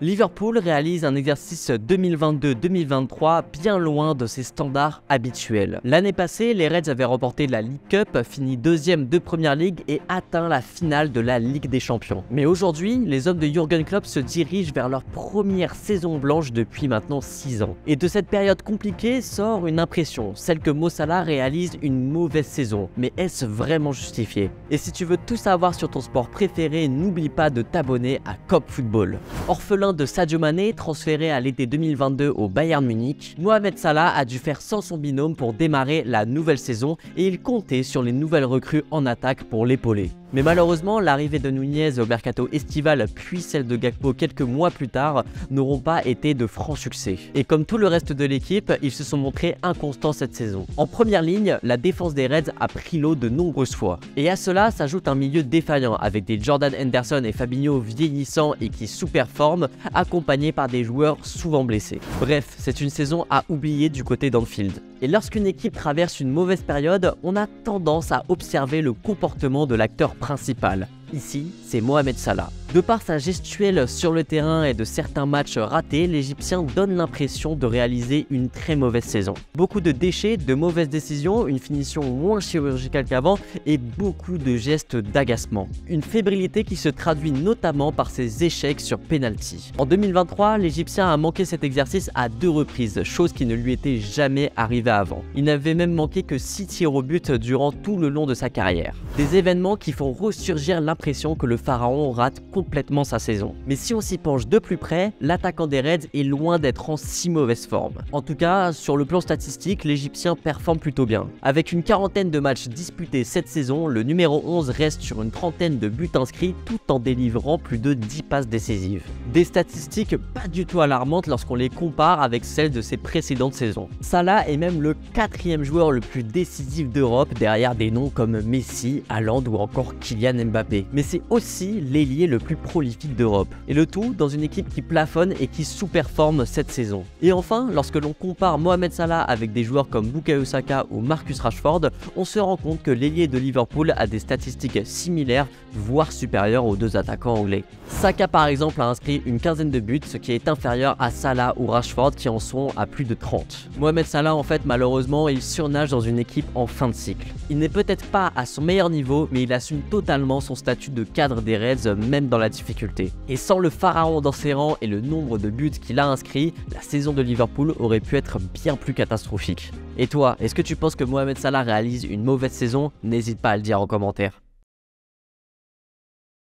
Liverpool réalise un exercice 2022-2023 bien loin de ses standards habituels. L'année passée, les Reds avaient remporté la League Cup, fini deuxième de Premier League et atteint la finale de la Ligue des Champions. Mais aujourd'hui, les hommes de Jürgen Klopp se dirigent vers leur première saison blanche depuis maintenant 6 ans. Et de cette période compliquée sort une impression, celle que Mo Salah réalise une mauvaise saison. Mais est-ce vraiment justifié? Et si tu veux tout savoir sur ton sport préféré, n'oublie pas de t'abonner à Cop Football. Orphelin de Sadio Mané, transféré à l'été 2022 au Bayern Munich, Mohamed Salah a dû faire sans son binôme pour démarrer la nouvelle saison et il comptait sur les nouvelles recrues en attaque pour l'épauler. Mais malheureusement, l'arrivée de Nunez au mercato estival puis celle de Gakpo quelques mois plus tard n'auront pas été de francs succès. Et comme tout le reste de l'équipe, ils se sont montrés inconstants cette saison. En première ligne, la défense des Reds a pris l'eau de nombreuses fois. Et à cela s'ajoute un milieu défaillant avec des Jordan Henderson et Fabinho vieillissants et qui sous-performent, accompagnés par des joueurs souvent blessés. Bref, c'est une saison à oublier du côté d'Anfield. Et lorsqu'une équipe traverse une mauvaise période, on a tendance à observer le comportement de l'acteur principal. Ici, c'est Mohamed Salah. De par sa gestuelle sur le terrain et de certains matchs ratés, l'Égyptien donne l'impression de réaliser une très mauvaise saison. Beaucoup de déchets, de mauvaises décisions, une finition moins chirurgicale qu'avant et beaucoup de gestes d'agacement. Une fébrilité qui se traduit notamment par ses échecs sur penalty. En 2023, l'Égyptien a manqué cet exercice à 2 reprises, chose qui ne lui était jamais arrivée avant. Il n'avait même manqué que 6 tirs au but durant tout le long de sa carrière. Des événements qui font ressurgir l'impression que le pharaon rate complètement sa saison. Mais si on s'y penche de plus près, l'attaquant des Reds est loin d'être en si mauvaise forme. En tout cas, sur le plan statistique, l'Égyptien performe plutôt bien. Avec une quarantaine de matchs disputés cette saison, le numéro 11 reste sur une trentaine de buts inscrits tout en délivrant plus de 10 passes décisives. Des statistiques pas du tout alarmantes lorsqu'on les compare avec celles de ses précédentes saisons. Salah est même le 4e joueur le plus décisif d'Europe derrière des noms comme Messi, Haaland ou encore Kylian Mbappé. Mais c'est aussi l'ailier le plus prolifique d'Europe. Et le tout dans une équipe qui plafonne et qui sous-performe cette saison. Et enfin, lorsque l'on compare Mohamed Salah avec des joueurs comme Bukayo Saka ou Marcus Rashford, on se rend compte que l'ailier de Liverpool a des statistiques similaires, voire supérieures aux 2 attaquants anglais. Saka par exemple a inscrit une quinzaine de buts, ce qui est inférieur à Salah ou Rashford qui en sont à plus de 30. Mohamed Salah en fait malheureusement il surnage dans une équipe en fin de cycle. Il n'est peut-être pas à son meilleur niveau, mais il assume totalement son statut de cadre des Reds même dans la difficulté. Et sans le pharaon dans ses rangs et le nombre de buts qu'il a inscrits, la saison de Liverpool aurait pu être bien plus catastrophique. Et toi, est-ce que tu penses que Mohamed Salah réalise une mauvaise saison? N'hésite pas à le dire en commentaire.